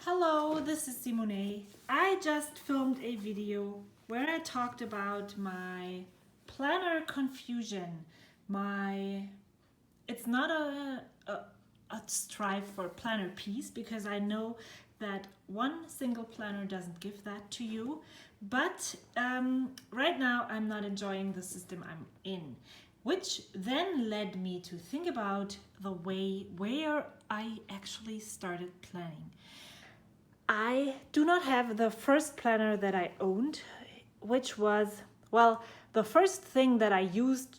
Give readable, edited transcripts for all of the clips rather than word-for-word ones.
Hello, this is SEEMOWNAY. I just filmed a video where I talked about my planner confusion. It's not a strive for planner peace, because I know that one single planner doesn't give that to you. But right now I'm not enjoying the system I'm in, which then led me to think about the way where I actually started planning. I do not have the first planner that I owned, which was, well, the first thing that I used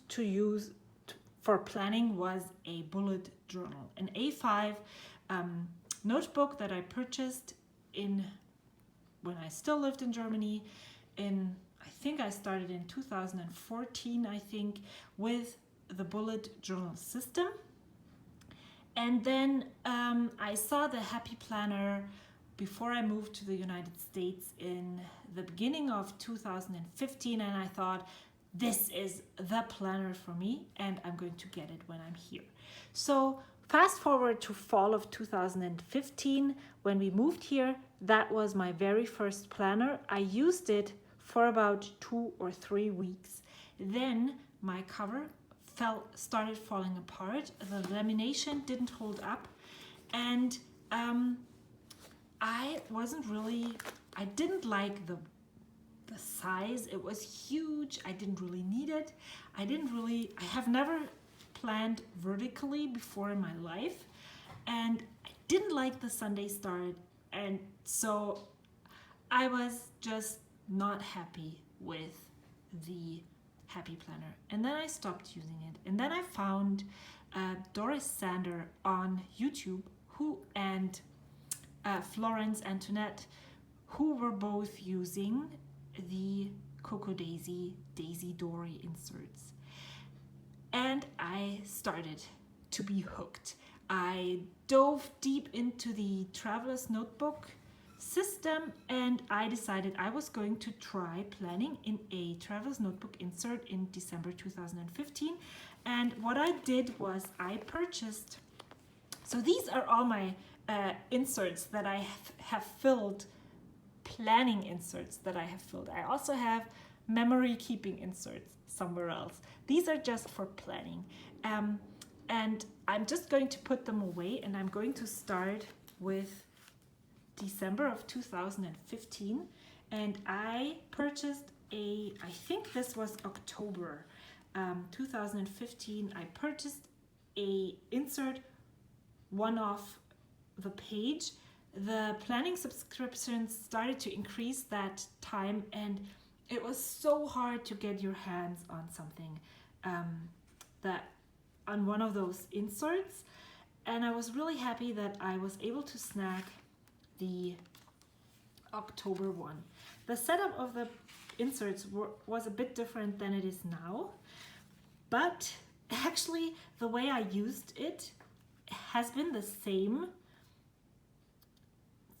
for planning was a bullet journal, an A5 notebook that I purchased when I still lived in Germany. I think I started in 2014, I think, with the bullet journal system. And then I saw the Happy Planner before I moved to the United States in the beginning of 2015, and I thought, this is the planner for me and I'm going to get it when I'm here. So fast forward to fall of 2015, when we moved here, that was my very first planner. I used it for about 2 or 3 weeks. Then my cover started falling apart. The lamination didn't hold up, and I didn't like the size. It was huge. I didn't really need it. I have never planned vertically before in my life, and I didn't like the Sunday start, and so I was just not happy with the Happy Planner. And then I stopped using it, and then I found Doris Sander on YouTube and Florence Antoinette, who were both using the Cocoa Daisy Dory inserts. And I started to be hooked. I dove deep into the Traveler's Notebook system, and I decided I was going to try planning in a Traveler's Notebook insert in December 2015. And what I did was I purchased, so these are all my inserts that I have filled, planning inserts that I have filled. I also have memory keeping inserts somewhere else. These are just for planning. And I'm just going to put them away, and I'm going to start with December of 2015. And I purchased I think this was October 2015, I purchased a insert, one off the page. The planning subscriptions started to increase that time, and it was so hard to get your hands on something on one of those inserts. And I was really happy that I was able to snag the October one. The setup of the inserts was a bit different than it is now, but actually the way I used it has been the same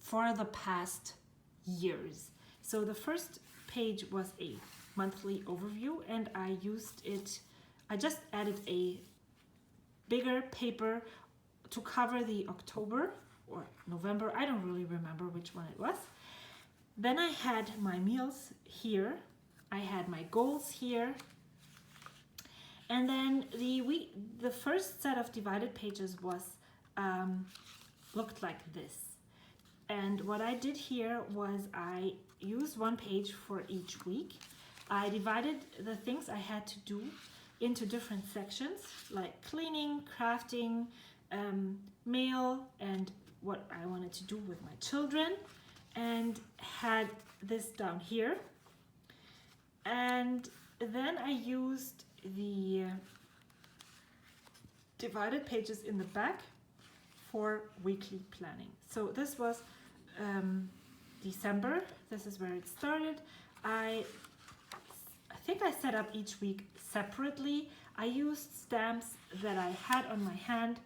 for the past years. So the first page was a monthly overview, and I just added a bigger paper to cover the October or November, I don't really remember which one it was. Then I had my meals here, I had my goals here, and then the first set of divided pages looked like this. And what I did here was I used one page for each week. I divided the things I had to do into different sections, like cleaning, crafting, mail, and what I wanted to do with my children, and had this down here. And then I used the divided pages in the back for weekly planning. So this was December. This is where it started. I think I set up each week separately. I used stamps that I had on my hand.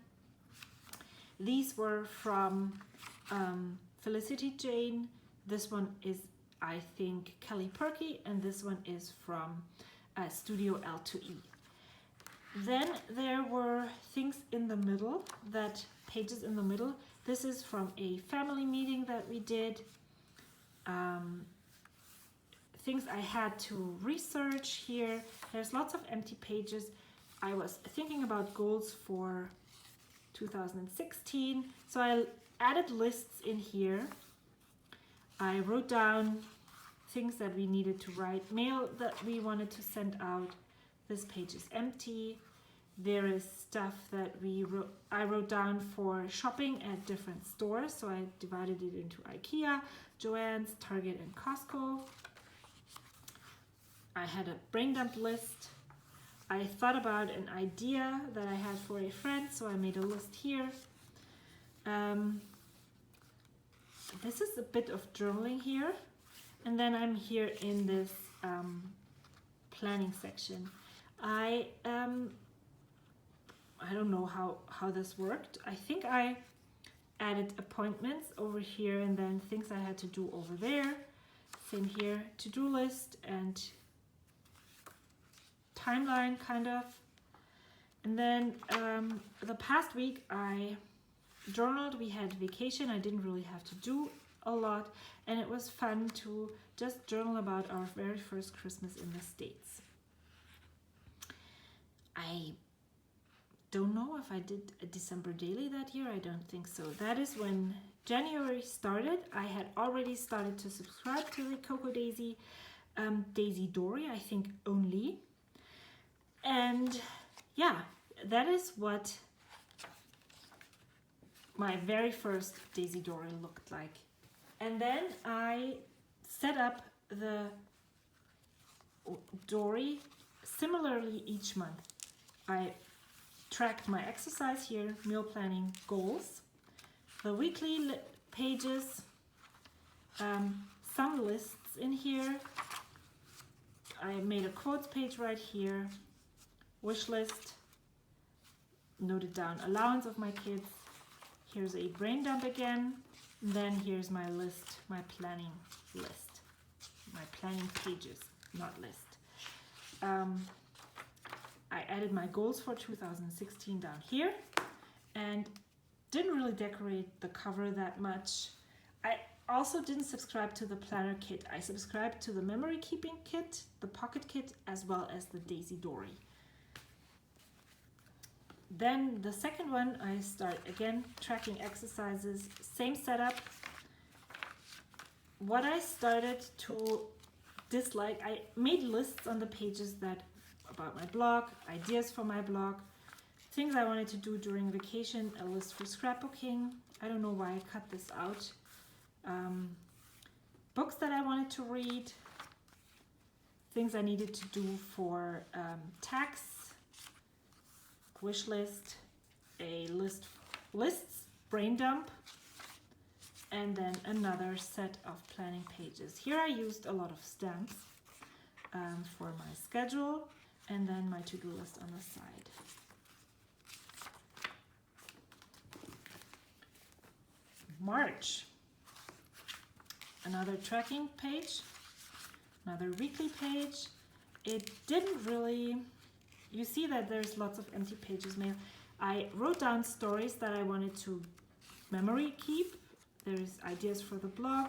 These were from Felicity Jane. This one is, I think, Kelly Perky, and this one is from Studio L2E. Then there were things in the middle, pages in the middle This is from a family meeting that we did. Things I had to research here. There's lots of empty pages. I was thinking about goals for 2016, so I added lists in here. I wrote down things that we needed to write, mail that we wanted to send out. This page is empty. There is stuff that I wrote down for shopping at different stores, so I divided it into IKEA, Joann's, Target, and Costco. I had a brain dump list. I thought about an idea that I had for a friend, so I made a list here. This is a bit of journaling here, and then I'm here in this planning section. I don't know how this worked. I think I added appointments over here and then things I had to do over there. Same here, to-do list and timeline kind of. And then the past week I journaled. We had vacation. I didn't really have to do a lot, and it was fun to just journal about our very first Christmas in the States. I don't know if I did a December daily that year. I don't think so. That is when January started. I had already started to subscribe to the Cocoa Daisy, Daisy Dory, I think only. And yeah, that is what my very first Daisy Dory looked like. And then I set up the Dory similarly each month. I tracked my exercise here, meal planning, goals, the weekly pages, some lists in here. I made a quotes page right here, wish list, noted down allowance of my kids. Here's a brain dump again. And then here's my list, my planning list, my planning pages, not list. I added my goals for 2016 down here and didn't really decorate the cover that much. I also didn't subscribe to the planner kit. I subscribed to the memory keeping kit, the pocket kit, as well as the Daisy Dory. Then the second one, I start again tracking exercises, same setup. What I started to dislike, I made lists on the pages that about my blog, ideas for my blog, things I wanted to do during vacation, a list for scrapbooking. I don't know why I cut this out. Books that I wanted to read, things I needed to do for tax, wish list, a lists, brain dump, and then another set of planning pages. Here I used a lot of stamps for my schedule, and then my to-do list on the side. March, another tracking page, another weekly page. It didn't really, you see that there's lots of empty pages. I wrote down stories that I wanted to memory keep. There's ideas for the blog.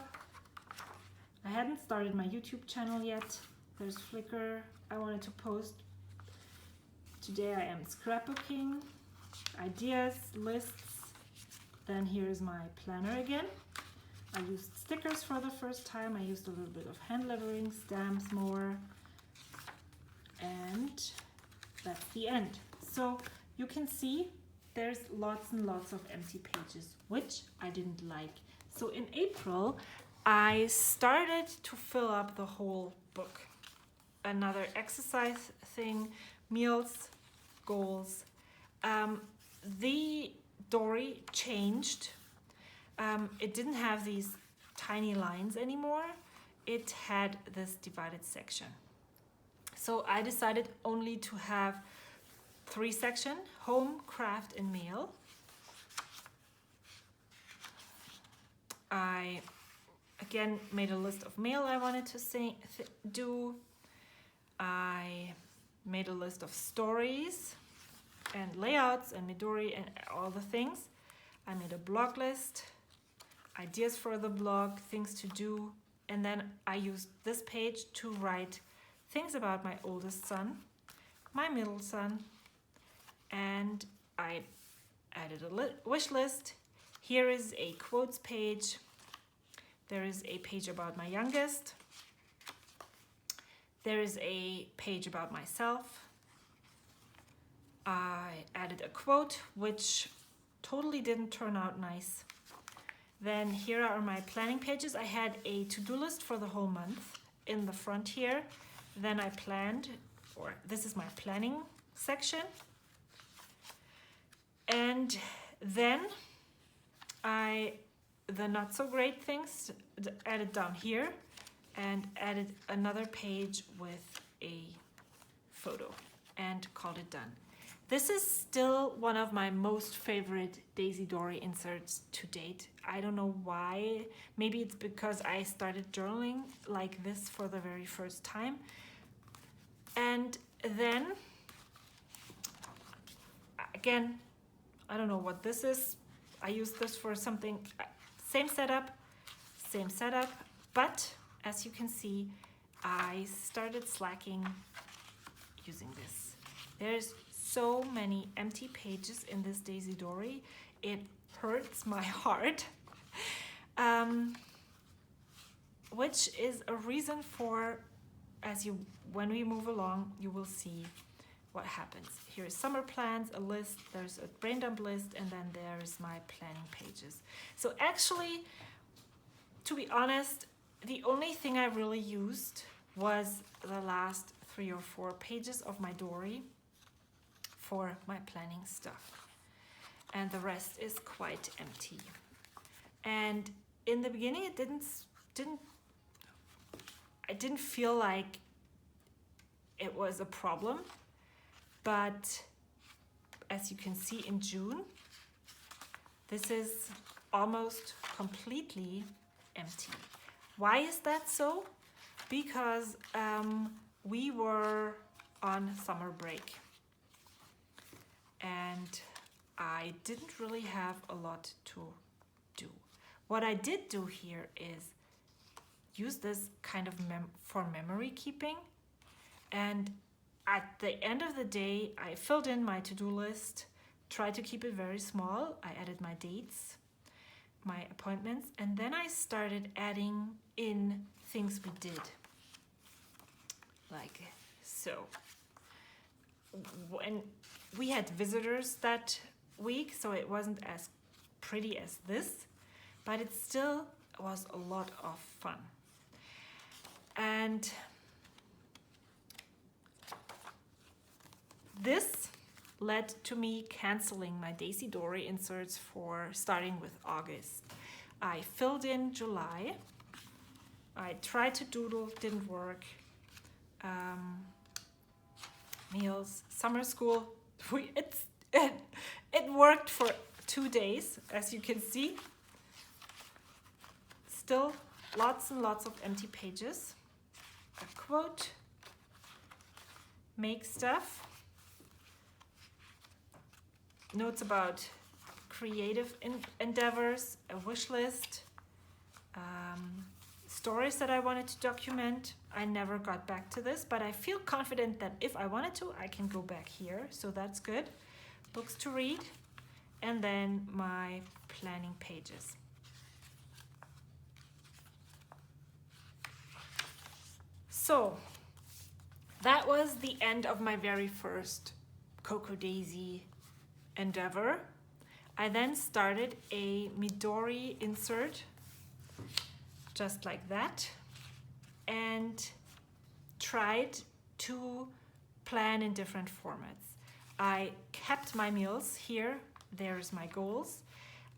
I hadn't started my YouTube channel yet. There's Flickr I wanted to post. Today I am scrapbooking, ideas, lists. Then here's my planner again. I used stickers for the first time. I used a little bit of hand lettering, stamps more. And that's the end. So you can see there's lots and lots of empty pages, which I didn't like. So in April, I started to fill up the whole book. Another exercise thing, meals, goals. The Dory changed. It didn't have these tiny lines anymore. It had this divided section. So I decided only to have 3 sections: home, craft, and mail. I again made a list of mail I wanted to do. I made a list of stories and layouts and Midori and all the things. I made a blog list, ideas for the blog, things to do, and then I used this page to write things about my oldest son, my middle son, and I added a wish list. Here is a quotes page. There is a page about my youngest. There is a page about myself. I added a quote, which totally didn't turn out nice. Then here are my planning pages. I had a to-do list for the whole month in the front here. Then I planned, or this is my planning section. And then the not so great things added down here and added another page with a photo and called it done. This is still one of my most favorite Daisy Dory inserts to date. I don't know why. Maybe it's because I started journaling like this for the very first time. And then, again, I don't know what this is. I use this for something, same setup, but as you can see, I started slacking using this. There's so many empty pages in this Daisy Dory. It hurts my heart, which is a reason for, when we move along, you will see what happens. Here is summer plans, a list, there's a brain dump list, and then there's my planning pages. So actually, to be honest, the only thing I really used was the last 3 or 4 pages of my Dory for my planning stuff. And the rest is quite empty. And in the beginning, I didn't feel like it was a problem. But as you can see in June, this is almost completely empty. Why is that so? Because we were on summer break and I didn't really have a lot to do. What I did do here is use this kind of for memory keeping, and at the end of the day, I filled in my to-do list, tried to keep it very small. I added my dates, my appointments, and then I started adding in things we did. Like so. When we had visitors that week, so it wasn't as pretty as this, but it still was a lot of fun. And this led to me canceling my Daisy Dory inserts for starting with August. I filled in July. I tried to doodle, didn't work. Meals, summer school, it worked for 2 days, as you can see. Still lots and lots of empty pages. A quote, make stuff, notes about creative endeavors, a wish list, stories that I wanted to document. I never got back to this, but I feel confident that if I wanted to, I can go back here, so that's good. Books to read, and then my planning pages. So that was the end of my very first Cocoa Daisy endeavor. I then started a Midori insert, just like that, and tried to plan in different formats. I kept my meals here. There's my goals.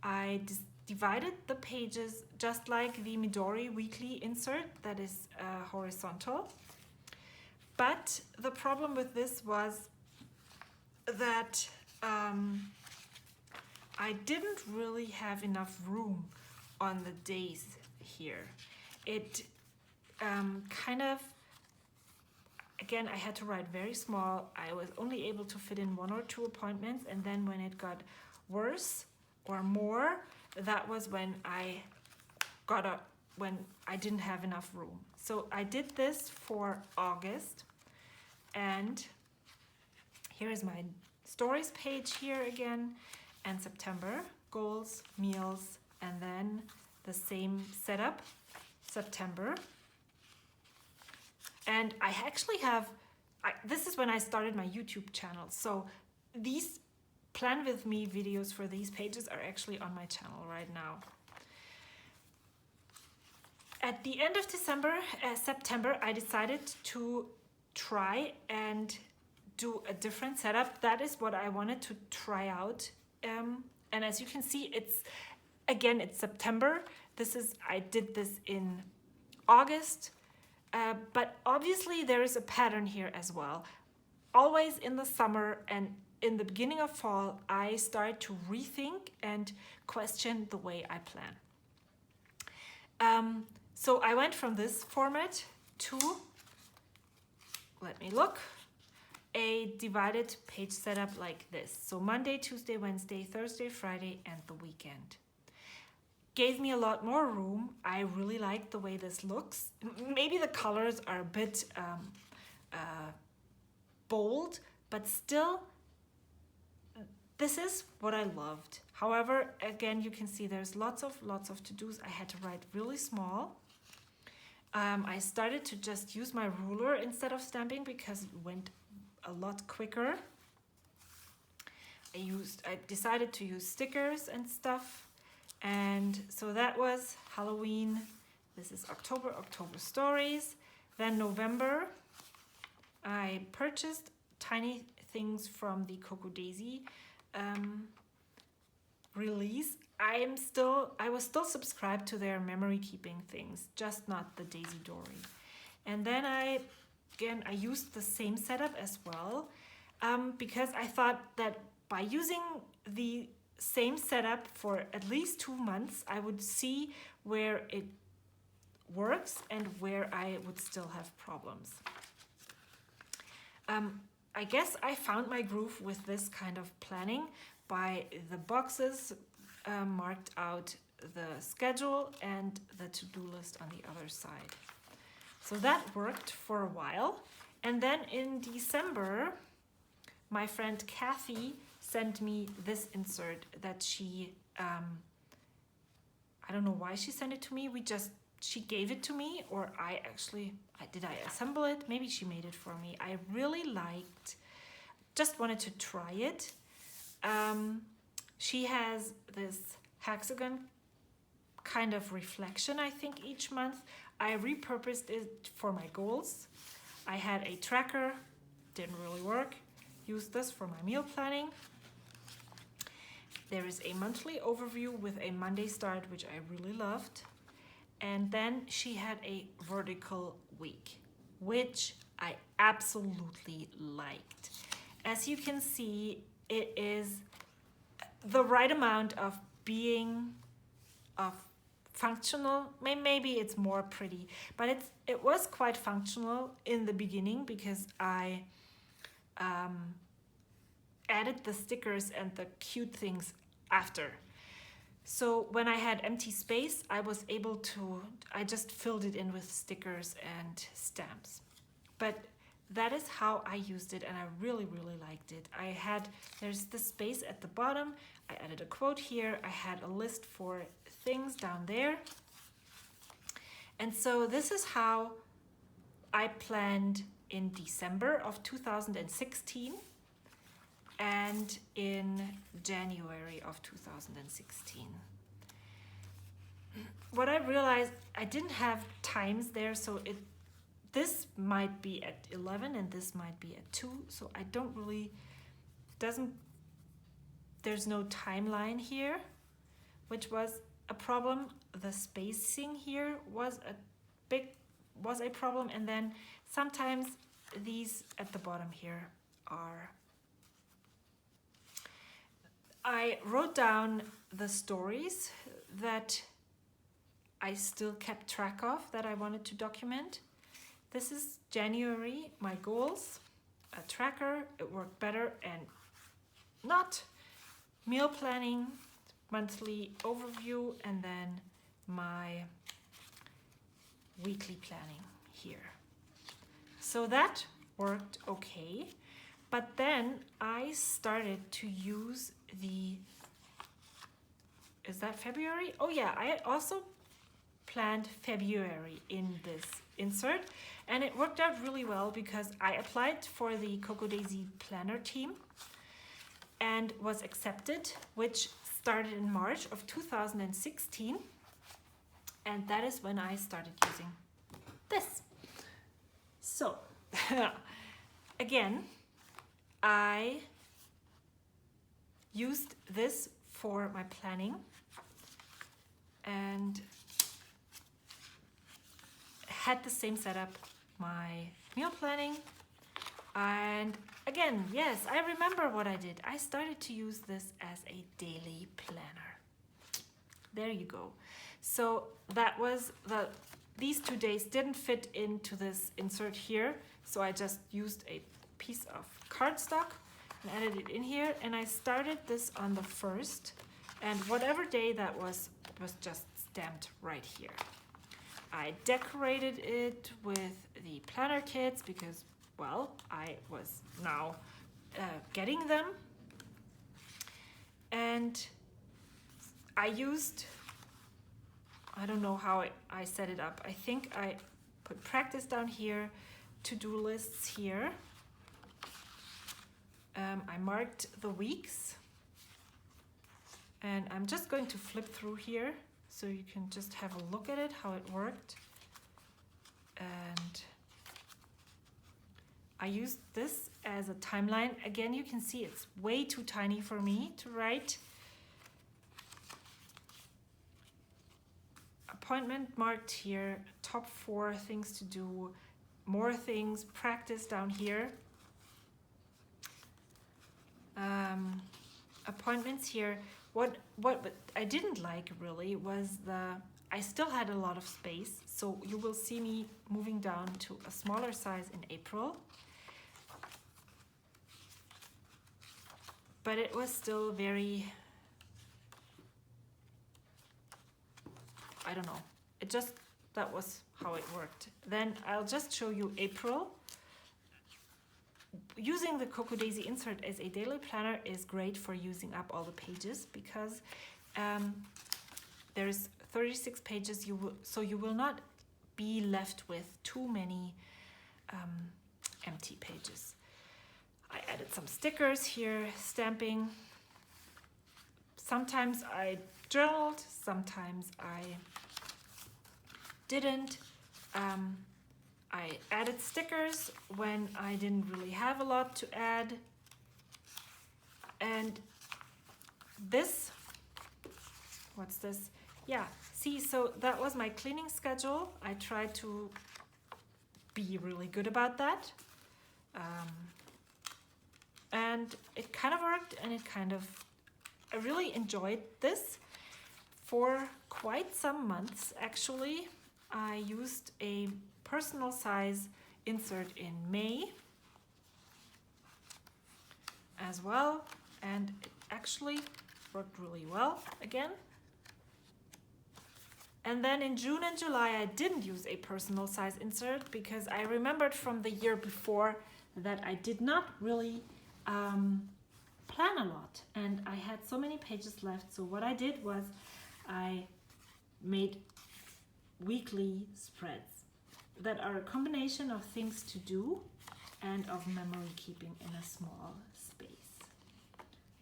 I divided the pages just like the Midori weekly insert that is horizontal. But the problem with this was that I didn't really have enough room on the days here. It kind of, again, I had to write very small. I was only able to fit in 1 or 2 appointments, and then when it got worse, or more. That was when I when I didn't have enough room. So I did this for August, and here is my stories page here again, and September, goals, meals, and then the same setup, September. And I actually have, this is when I started my YouTube channel. So these plan with me videos for these pages are actually on my channel right now. At the end of September, I decided to try and do a different setup. That is what I wanted to try out. And as you can see, it's September. I did this in August, but obviously there is a pattern here as well. Always in the summer and in the beginning of fall, I start to rethink and question the way I plan. So I went from this format to, let me look, a divided page setup like this. So Monday, Tuesday, Wednesday, Thursday, Friday, and the weekend. Gave me a lot more room. I really like the way this looks. Maybe the colors are a bit bold, but still, this is what I loved. However, again, you can see there's lots of to-dos. I had to write really small. I started to just use my ruler instead of stamping because it went a lot quicker. I decided to use stickers and stuff. And so that was Halloween. This is October stories. Then November, I purchased tiny things from the Cocoa Daisy release. I was still subscribed to their memory keeping things, just not the Daisy Dory. And then I used the same setup as well, because I thought that by using the same setup for at least 2 months, I would see where it works and where I would still have problems. I guess I found my groove with this kind of planning by the boxes marked out the schedule and the to-do list on the other side. So that worked for a while. And then in December, my friend Kathy sent me this insert that she, I don't know why she sent it to me. She gave it to me, or did I assemble it? Maybe she made it for me. I really just wanted to try it. She has this hexagon kind of reflection, I think, each month. I repurposed it for my goals. I had a tracker, didn't really work. Used this for my meal planning. There is a monthly overview with a Monday start, which I really loved. And then she had a vertical week, which I absolutely liked. As you can see, it is the right amount of functional. Maybe it's more pretty, but it was quite functional in the beginning because I added the stickers and the cute things after. So when I had empty space, I just filled it in with stickers and stamps. But that is how I used it, and I really, really liked it. There's the space at the bottom. I added a quote here. I had a list for things down there. And so this is how I planned in December of 2016 and in January of 2016. What I realized, I didn't have times there, so this might be at 11 and this might be at 2, so I don't really, there's no timeline here, which was a problem. The spacing here was a problem, and then sometimes these at the bottom here are. I wrote down the stories that I still kept track of that I wanted to document. This is January, my goals, a tracker, it worked better, and not meal planning, monthly overview, and then my weekly planning here. So that worked okay. But then I started to use the, is that February? Oh yeah, I also planned February in this insert, and it worked out really well because I applied for the Cocoa Daisy planner team and was accepted, which started in March of 2016, and that is when I started using this. So again, I used this for my planning and had the same setup, my meal planning. And again, yes, I remember what I did. I started to use this as a daily planner. There you go. So that was these 2 days didn't fit into this insert here, so I just used a piece of cardstock and added it in here, and I started this on the 1st, and whatever day that was just stamped right here. I decorated it with the planner kits because, well, I was now getting them, and I used, I don't know how I set it up. I think I put practice down here, to-do lists here. I marked the weeks, and I'm just going to flip through here so you can just have a look at it, how it worked. And I used this as a timeline. Again, you can see it's way too tiny for me to write. Appointment marked here, top 4 things to do, more things, practice down here. Appointments here. What I didn't like really was I still had a lot of space, so you will see me moving down to a smaller size in April. But it was still very, I don't know, that was how it worked. Then I'll just show you April. Using the Cocoa Daisy insert as a daily planner is great for using up all the pages because there's 36 pages, so you will not be left with too many empty pages. I added some stickers here, stamping. Sometimes I journaled, sometimes I didn't. I added stickers when I didn't really have a lot to add. And this, what's this? Yeah, see, so that was my cleaning schedule. I tried to be really good about that. And it kind of worked, and I really enjoyed this. For quite some months, actually, I used a personal size insert in May as well, and it actually worked really well again. And then in June and July I didn't use a personal size insert because I remembered from the year before that I did not really plan a lot, and I had so many pages left. So what I did was I made weekly spreads that are a combination of things to do and of memory keeping in a small space.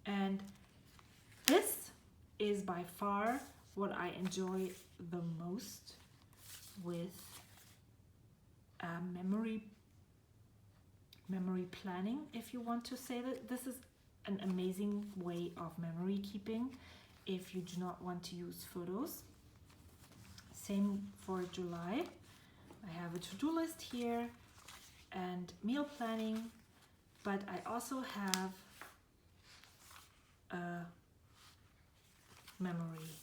And this is by far what I enjoy the most with memory planning, if you want to say that. This is an amazing way of memory keeping if you do not want to use photos. Same for July. I have a to-do list here and meal planning, but I also have a memory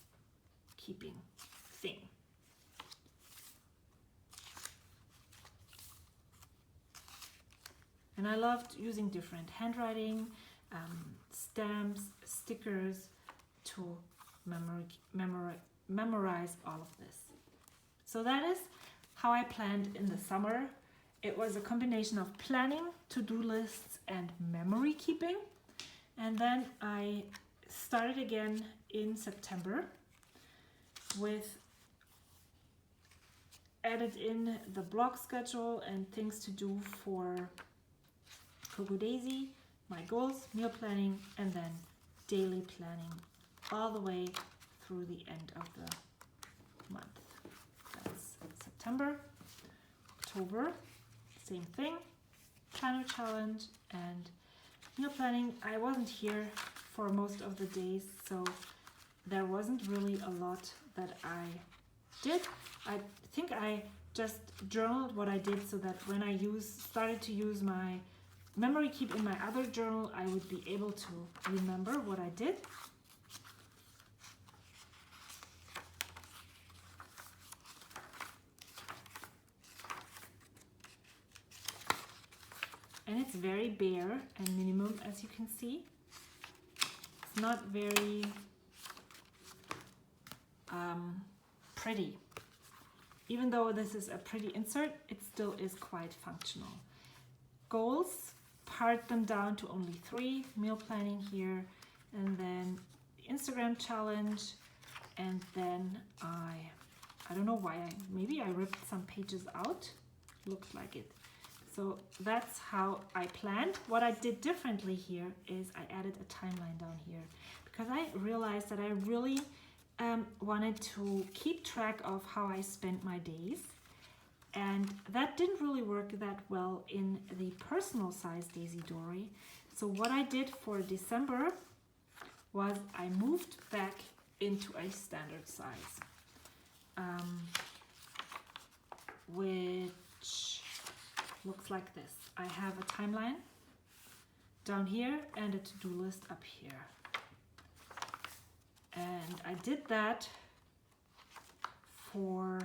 keeping thing. And I loved using different handwriting, stamps, stickers to memorize all of this. So that is how I planned in the summer. It was a combination of planning, to-do lists, and memory keeping. And then I started again in September with added in the blog schedule and things to do for Cocoa Daisy, my goals, meal planning, and then daily planning all the way through the end of the month. That's September. October, same thing, planner challenge and meal planning. I wasn't here for most of the days, so there wasn't really a lot that I did. I think I just journaled what I did so that when I started to use my memory keep in my other journal, I would be able to remember what I did. And it's very bare and minimum, as you can see. It's not very pretty. Even though this is a pretty insert, it still is quite functional. Goals, part them down to only 3. Meal planning here, and then the Instagram challenge, and then I don't know why, maybe I ripped some pages out. Looked like it. So that's how I planned. What I did differently here is I added a timeline down here because I realized that I really wanted to keep track of how I spent my days, and that didn't really work that well in the personal size Daisy Dory. So what I did for December was I moved back into a standard size, which looks like this. I have a timeline down here and a to-do list up here. And I did that for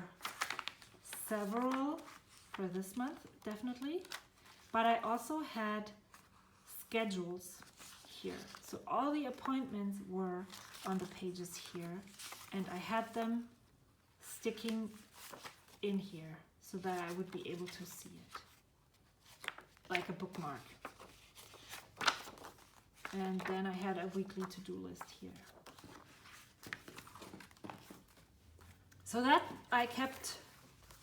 this month, definitely. But I also had schedules here. So all the appointments were on the pages here, and I had them sticking in here so that I would be able to see it, like a bookmark. And then I had a weekly to-do list here. So that I kept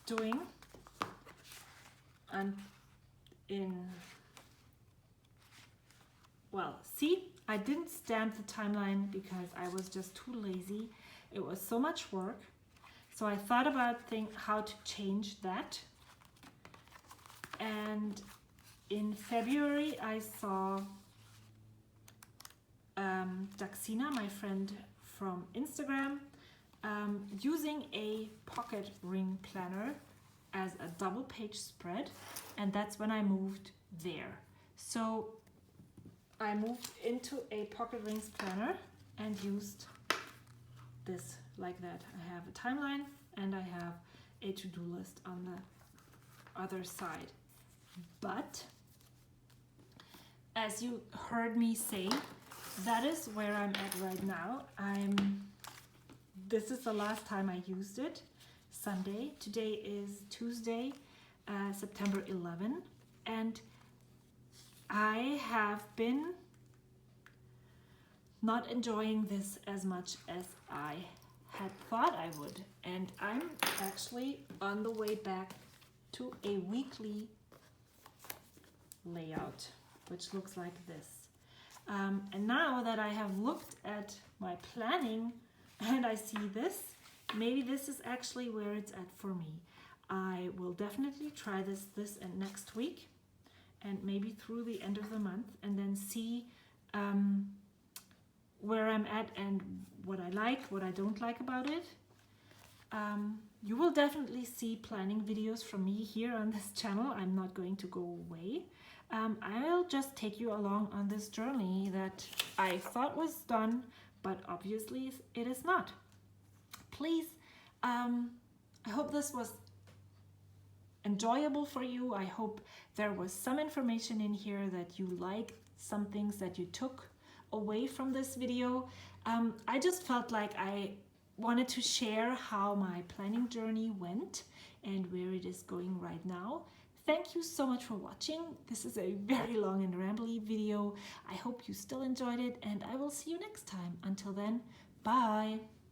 doing, and see, I didn't stamp the timeline because I was just too lazy. It was so much work. So I thought about how to change that. And in February, I saw Daxina, my friend from Instagram, using a pocket ring planner as a double page spread, and that's when I moved there. So I moved into a pocket rings planner and used this like that. I have a timeline and I have a to-do list on the other side. But as you heard me say, that is where I'm at right now. This is the last time I used it, Sunday. Today is Tuesday, September 11, and I have been not enjoying this as much as I had thought I would. And I'm actually on the way back to a weekly layout, which looks like this. And now that I have looked at my planning and I see this, maybe this is actually where it's at for me. I will definitely try this and next week, and maybe through the end of the month, and then see where I'm at and what I like, what I don't like about it. You will definitely see planning videos from me here on this channel. I'm not going to go away. I'll just take you along on this journey that I thought was done, but obviously it is not. Please, I hope this was enjoyable for you. I hope there was some information in here that you liked, some things that you took away from this video. I just felt like I wanted to share how my planning journey went and where it is going right now. Thank you so much for watching. This is a very long and rambly video. I hope you still enjoyed it, and I will see you next time. Until then, bye!